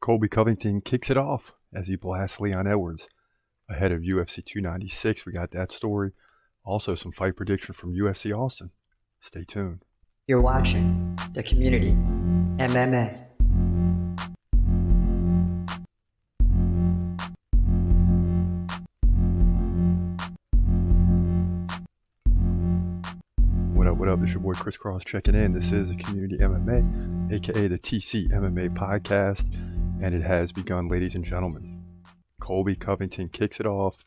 Colby Covington kicks it off as he blasts Leon Edwards ahead of UFC 296. We got that story. Also, some fight prediction from UFC Austin. Stay tuned. You're watching The Community MMA. What up? This is your boy Chris Cross checking in. This is The Community MMA, aka the TCMMA podcast, and it has begun, ladies and gentlemen. Colby Covington kicks it off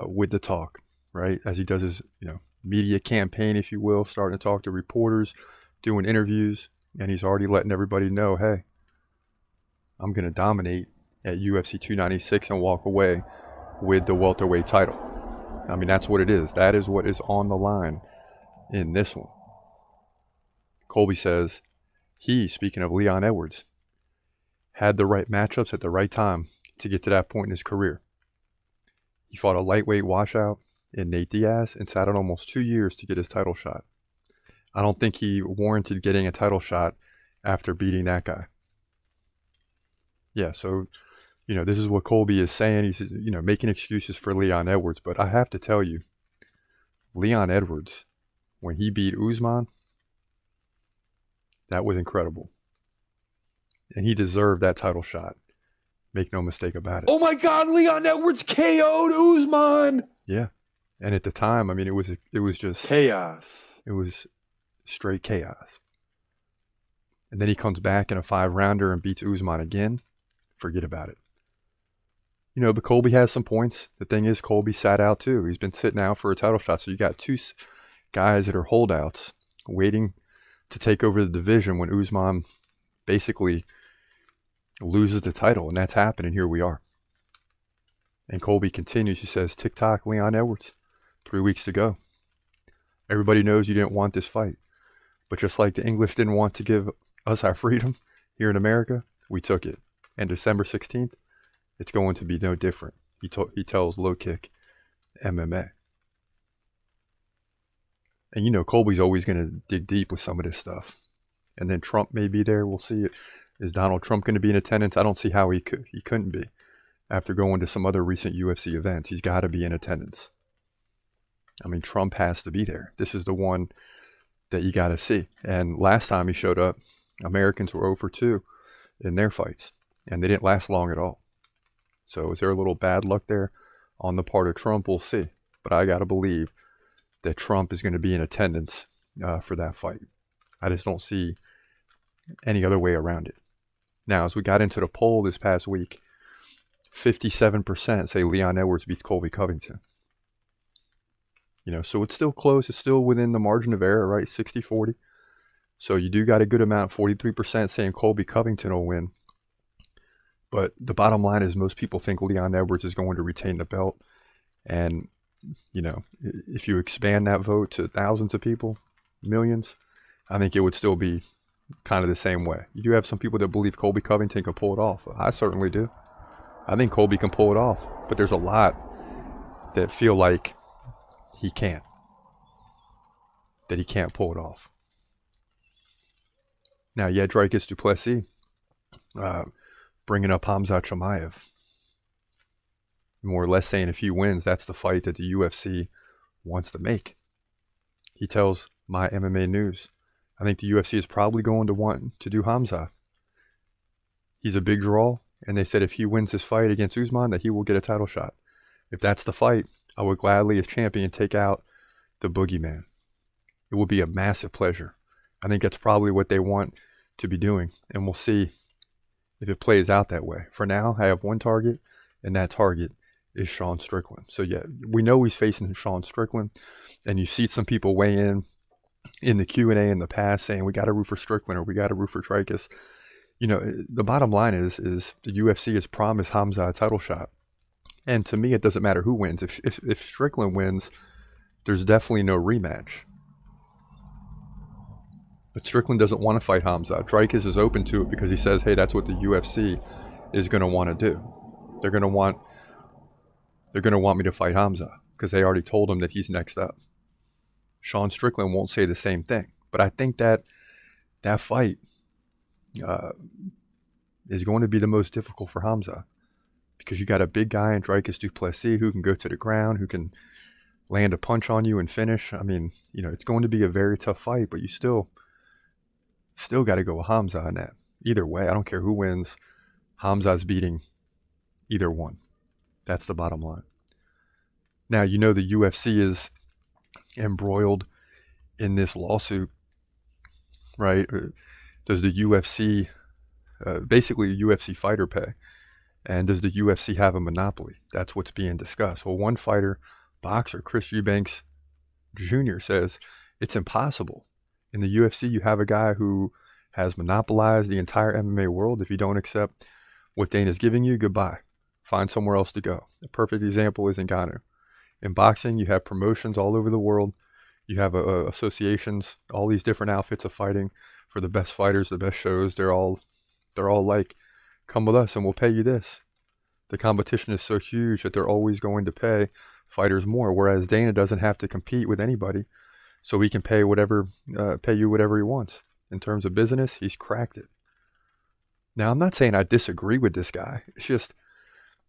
with the talk, right? As he does his, media campaign, if you will, starting to talk to reporters, doing interviews, and he's already letting everybody know, hey, I'm going to dominate at UFC 296 and walk away with the welterweight title. I mean, that's what it is. That is what is on the line in this one. Colby says he, speaking of Leon Edwards, had the right matchups at the right time to get to that point in his career. He fought a lightweight washout in Nate Diaz and sat out almost 2 years to get his title shot. I don't think he warranted getting a title shot after beating that guy. Yeah, so, this is what Colby is saying. He's, making excuses for Leon Edwards. But I have to tell you, Leon Edwards, when he beat Usman, that was incredible. And he deserved that title shot. Make no mistake about it. Oh my God, Leon Edwards KO'd Usman! Yeah. And at the time, I mean, it was just chaos. It was straight chaos. And then he comes back in a 5-rounder and beats Usman again. Forget about it. But Colby has some points. The thing is, Colby sat out too. He's been sitting out for a title shot. So you got two guys that are holdouts waiting to take over the division when Usman basically loses the title. And that's happened, and here we are. And Colby continues. He says, TikTok, Leon Edwards, 3 weeks to go. Everybody knows you didn't want this fight. But just like the English didn't want to give us our freedom here in America, we took it. And December 16th, it's going to be no different. He tells Low Kick MMA. And Colby's always going to dig deep with some of this stuff. And then Trump may be there. We'll see. Is Donald Trump going to be in attendance? I don't see how he couldn't be. After going to some other recent UFC events, he's got to be in attendance. I mean, Trump has to be there. This is the one that you got to see. And last time he showed up, Americans were 0 for 2 in their fights. And they didn't last long at all. So is there a little bad luck there on the part of Trump? We'll see. But I got to believe that Trump is going to be in attendance for that fight. I just don't see any other way around it. Now, as we got into the poll this past week, 57% say Leon Edwards beats Colby Covington. So it's still close. It's still within the margin of error, right? 60-40. So you do got a good amount, 43% saying Colby Covington will win. But the bottom line is most people think Leon Edwards is going to retain the belt. And, if you expand that vote to thousands of people, millions, I think it would still be kind of the same way. You do have some people that believe Colby Covington can pull it off. I certainly do. I think Colby can pull it off. But there's a lot that feel like he can't. That he can't pull it off. Now, Dricus du Plessis bringing up Khamzat Chimaev. More or less saying if he wins, that's the fight that the UFC wants to make. He tells My MMA News, I think the UFC is probably going to want to do Khamzat. He's a big draw, and they said if he wins this fight against Usman, that he will get a title shot. If that's the fight, I would gladly, as champion, take out the boogeyman. It would be a massive pleasure. I think that's probably what they want to be doing, and we'll see if it plays out that way. For now, I have one target, and that target is Sean Strickland. So yeah, we know he's facing Sean Strickland, and you see some people weigh in the Q&A in the past saying we got to root for Strickland or we got to root for Dricus. The bottom line is the UFC has promised Khamzat a title shot, and to me it doesn't matter who wins. If Strickland wins, there's definitely no rematch. But Strickland doesn't want to fight Khamzat. Dricus is open to it because he says, hey, that's what the UFC is going to want to do. They're going to want me to fight Khamzat because they already told him that he's next up. Sean Strickland won't say the same thing. But I think that fight is going to be the most difficult for Hamza, because you got a big guy in Dricus du Plessis who can go to the ground, who can land a punch on you and finish. I mean, it's going to be a very tough fight, but you still got to go with Hamza on that. Either way, I don't care who wins. Hamza's beating either one. That's the bottom line. Now, the UFC is embroiled in this lawsuit, right? Does the UFC, basically a UFC fighter pay? And does the UFC have a monopoly? That's what's being discussed. Well, one fighter, boxer Chris Eubanks Jr., says it's impossible. In the UFC, you have a guy who has monopolized the entire MMA world. If you don't accept what Dana's giving you, goodbye. Find somewhere else to go. A perfect example is Ngannou. In boxing, you have promotions all over the world. You have associations, all these different outfits of fighting for the best fighters, the best shows. They're all like, come with us and we'll pay you this. The competition is so huge that they're always going to pay fighters more, whereas Dana doesn't have to compete with anybody, so he can pay you whatever he wants. In terms of business, he's cracked it. Now, I'm not saying I disagree with this guy. It's just,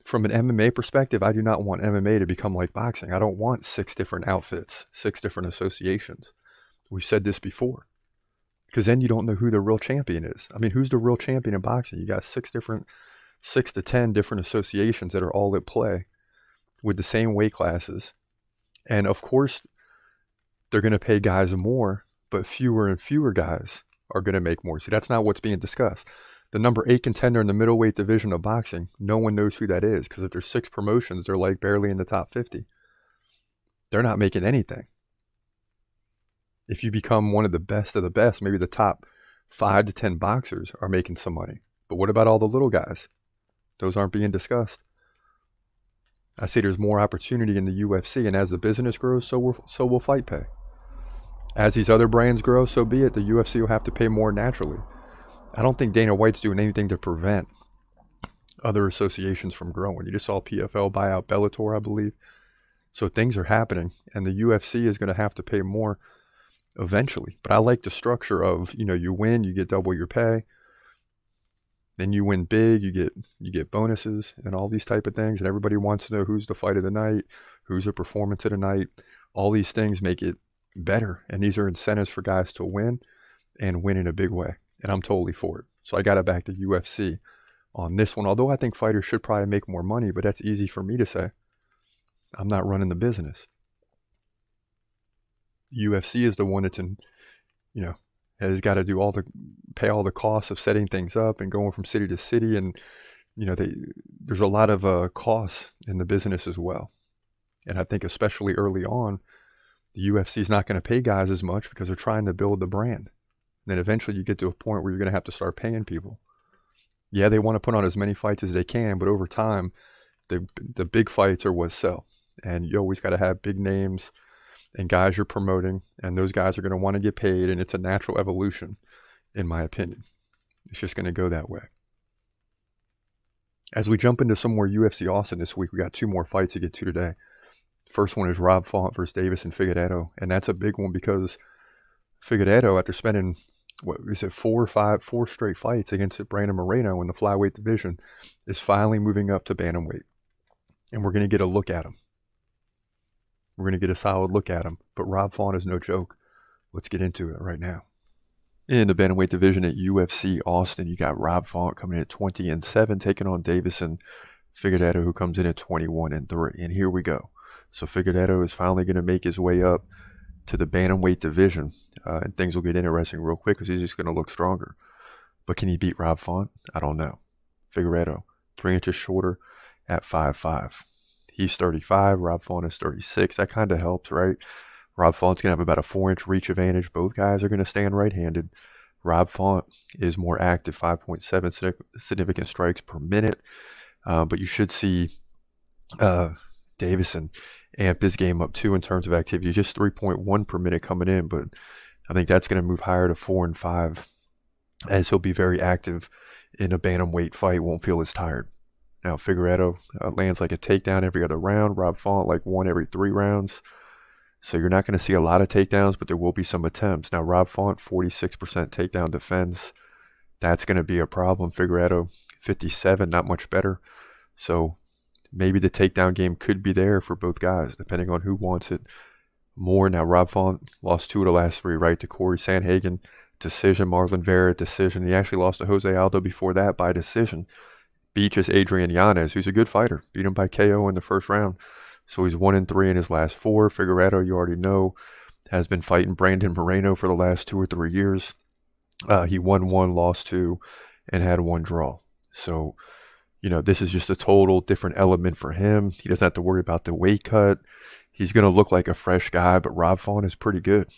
from an MMA perspective, I do not want MMA to become like boxing. I don't want 6 different outfits, 6 different associations. We've said this before. Because then you don't know who the real champion is. I mean, who's the real champion in boxing? You got 6 to 10 different associations that are all at play with the same weight classes. And of course, they're going to pay guys more, but fewer and fewer guys are going to make more. See, that's not what's being discussed. The number 8 contender in the middleweight division of boxing, no one knows who that is, because if there's 6 promotions, they're like barely in the top 50. They're not making anything. If you become one of the best, maybe the top 5 to 10 boxers are making some money. But what about all the little guys? Those aren't being discussed. I say there's more opportunity in the UFC, and as the business grows, so will fight pay. As these other brands grow, so be it. The UFC will have to pay more naturally. I don't think Dana White's doing anything to prevent other associations from growing. You just saw PFL buy out Bellator, I believe. So things are happening, and the UFC is going to have to pay more eventually. But I like the structure of, you win, you get double your pay. Then you win big, you get bonuses and all these type of things. And everybody wants to know who's the fight of the night, who's the performance of the night. All these things make it better. And these are incentives for guys to win, and win in a big way. And I'm totally for it. So I got it back to UFC on this one. Although I think fighters should probably make more money, but that's easy for me to say. I'm not running the business. UFC is the one that's has got to pay all the costs of setting things up and going from city to city. And, there's a lot of costs in the business as well. And I think especially early on, the UFC is not going to pay guys as much because they're trying to build the brand. And then eventually you get to a point where you're going to have to start paying people. Yeah, they want to put on as many fights as they can, but over time, the big fights are what sell. And you always got to have big names and guys you're promoting, and those guys are going to want to get paid, and it's a natural evolution, in my opinion. It's just going to go that way. As we jump into some more UFC Austin this week, we got 2 more fights to get to today. First one is Rob Font versus Davison Figueiredo, and that's a big one because Figueiredo, after spending, 4 straight fights against Brandon Moreno in the flyweight division, is finally moving up to bantamweight. And we're going to get a look at him. We're going to get a solid look at him. But Rob Font is no joke. Let's get into it right now. In the bantamweight division at UFC Austin, you got Rob Font coming in at 20-7, taking on Davison Figueiredo, who comes in at 21-3. And here we go. So Figueiredo is finally going to make his way up to the bantamweight division. And things will get interesting real quick because he's just going to look stronger. But can he beat Rob Font? I don't know. Figueiredo, 3 inches shorter at 5'5". He's 35. Rob Font is 36. That kind of helps, right? Rob Font's going to have about a 4-inch reach advantage. Both guys are going to stand right-handed. Rob Font is more active, 5.7 significant strikes per minute. But you should see Davison amp his game up too in terms of activity. Just 3.1 per minute coming in, but I think that's going to move higher to 4 and 5 as he'll be very active in a bantamweight fight, won't feel as tired. Now, Figueiredo lands like a takedown every other round. Rob Font like 1 every 3 rounds. So you're not going to see a lot of takedowns, but there will be some attempts. Now, Rob Font, 46% takedown defense, that's going to be a problem. Figueiredo, 57, not much better. So maybe the takedown game could be there for both guys, depending on who wants it more. Now, Rob Font lost 2 of the last 3, right? To Corey Sandhagen, decision. Marlon Vera, decision. He actually lost to Jose Aldo before that by decision. Beat just Adrian Yanez, who's a good fighter. Beat him by KO in the first round. So he's 1-3 in his last 4. Figueiredo, you already know, has been fighting Brandon Moreno for the last 2 or 3 years. He won 1, lost 2, and had 1 draw. So, this is just a total different element for him. He doesn't have to worry about the weight cut. He's going to look like a fresh guy, but Rob Font is pretty good.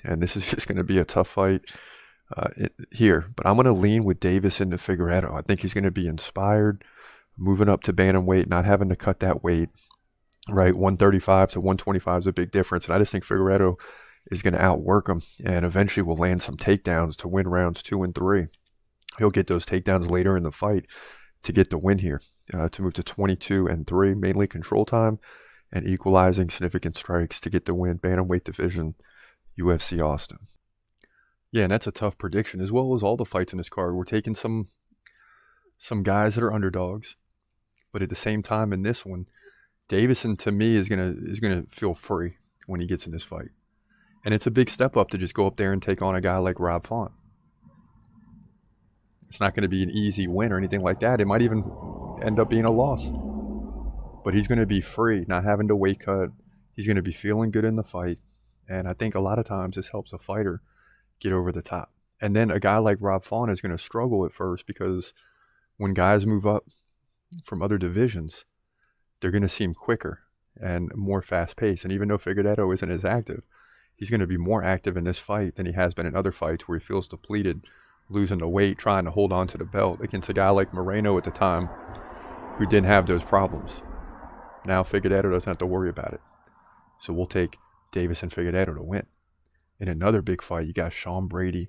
And this is just going to be a tough fight here. But I'm going to lean with Davis into Figueiredo. I think he's going to be inspired, moving up to bantamweight, not having to cut that weight, right? 135 to 125 is a big difference. And I just think Figueiredo is going to outwork him and eventually will land some takedowns to win rounds 2 and 3. He'll get those takedowns later in the fight to get the win here, to move to 22-3, mainly control time and equalizing significant strikes to get the win. Bantamweight division, UFC Austin. Yeah, and that's a tough prediction, as well as all the fights in this card. We're taking some guys that are underdogs, but at the same time in this one, Davison to me is gonna feel free when he gets in this fight, and it's a big step up to just go up there and take on a guy like Rob Font. It's not going to be an easy win or anything like that. It might even end up being a loss. But he's going to be free, not having to weight cut. He's going to be feeling good in the fight. And I think a lot of times this helps a fighter get over the top. And then a guy like Rob Font is going to struggle at first because when guys move up from other divisions, they're going to seem quicker and more fast-paced. And even though Figueiredo isn't as active, he's going to be more active in this fight than he has been in other fights where he feels depleted, losing the weight, trying to hold on to the belt against a guy like Moreno at the time who didn't have those problems. Now Figueiredo doesn't have to worry about it. So we'll take Davis and Figueiredo to win. In another big fight, you got Sean Brady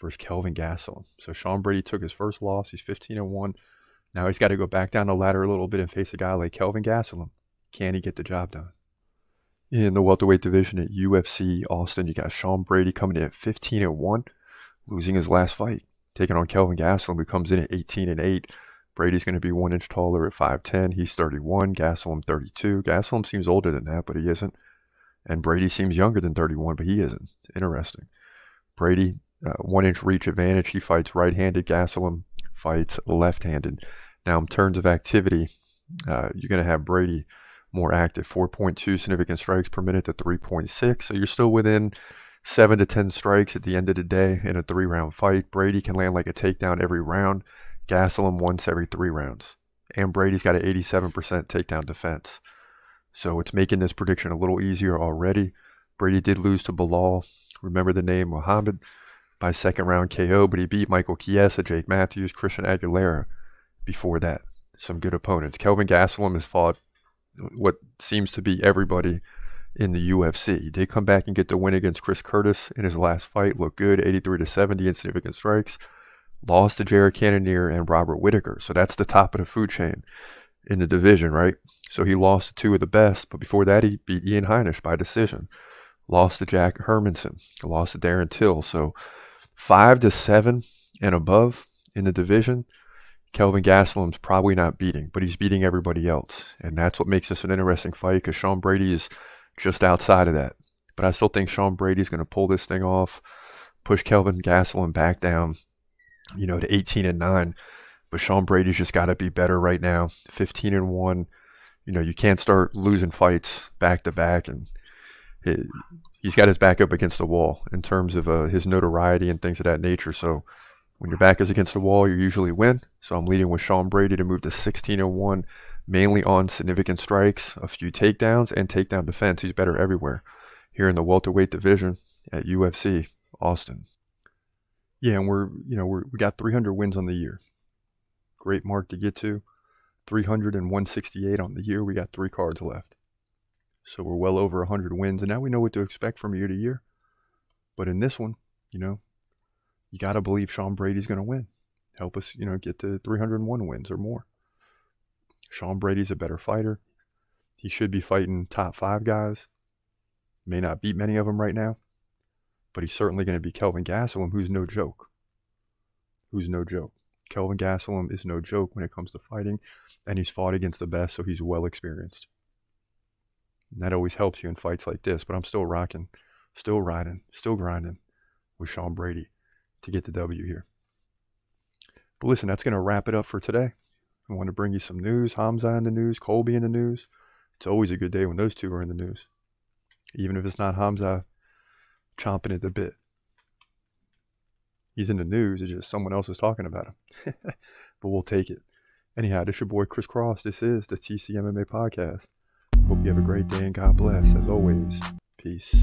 versus Kelvin Gastelum. So Sean Brady took his first loss. He's 15-1. Now he's got to go back down the ladder a little bit and face a guy like Kelvin Gastelum. Can he get the job done? In the welterweight division at UFC Austin, you got Sean Brady coming in at 15-1. Losing his last fight, taking on Kelvin Gastelum, who comes in at 18-8. Brady's going to be 1 inch taller at 5'10". He's 31. Gastelum 32. Gastelum seems older than that, but he isn't. And Brady seems younger than 31, but he isn't. Interesting. Brady, 1 inch reach advantage. He fights right-handed. Gastelum fights left-handed. Now, in terms of activity, you're going to have Brady more active. 4.2 significant strikes per minute to 3.6. So you're still within 7 to 10 strikes at the end of the day in a 3-round fight. Brady can land like a takedown every round. Gastelum once every 3 rounds. And Brady's got an 87% takedown defense. So it's making this prediction a little easier already. Brady did lose to Bilal, remember the name, Muhammad, by 2nd round KO, but he beat Michael Chiesa, Jake Matthews, Christian Aguilera before that. Some good opponents. Kelvin Gastelum has fought what seems to be everybody in the UFC. He did come back and get the win against Chris Curtis in his last fight. Looked good, 83-70 in significant strikes. Lost to Jared Cannonier and Robert Whittaker. So that's the top of the food chain in the division, right? So he lost to 2 of the best, but before that he beat Ian Heinisch by decision. Lost to Jack Hermanson. Lost to Darren Till. So 5 to 7 and above in the division, Kelvin Gastelum's probably not beating, but he's beating everybody else. And that's what makes this an interesting fight, because Sean Brady is just outside of that. But I still think Sean Brady's going to pull this thing off, push Kelvin Gastelum back down, to 18-9. But Sean Brady's just got to be better right now. 15-1. You can't start losing fights back to back, and he's got his back up against the wall in terms of his notoriety and things of that nature. So when your back is against the wall, you usually win. So I'm leading with Sean Brady to move to 16-1, mainly on significant strikes, a few takedowns, and takedown defense. He's better everywhere here in the welterweight division at UFC Austin. Yeah, and we got 300 wins on the year. Great mark to get to. 300 and 168 on the year. We got 3 cards left. So we're well over 100 wins, and now we know what to expect from year to year. But in this one, you got to believe Sean Brady's going to win. Help us, get to 301 wins or more. Sean Brady's a better fighter. He should be fighting top 5 guys. May not beat many of them right now, but he's certainly going to be Kelvin Gastelum, who's no joke. who's no joke. Kelvin Gastelum is no joke when it comes to fighting, and he's fought against the best, so he's well experienced. And that always helps you in fights like this, but I'm still rocking, still riding, still grinding with Sean Brady to get the W here. But listen, that's going to wrap it up for today. I want to bring you some news. Hamza in the news, Colby in the news. It's always a good day when those two are in the news. Even if it's not Hamza chomping at the bit. He's in the news, it's just someone else is talking about him. But we'll take it. Anyhow, this is your boy Chris Cross. This is the TCMMA podcast. Hope you have a great day and God bless. As always, peace.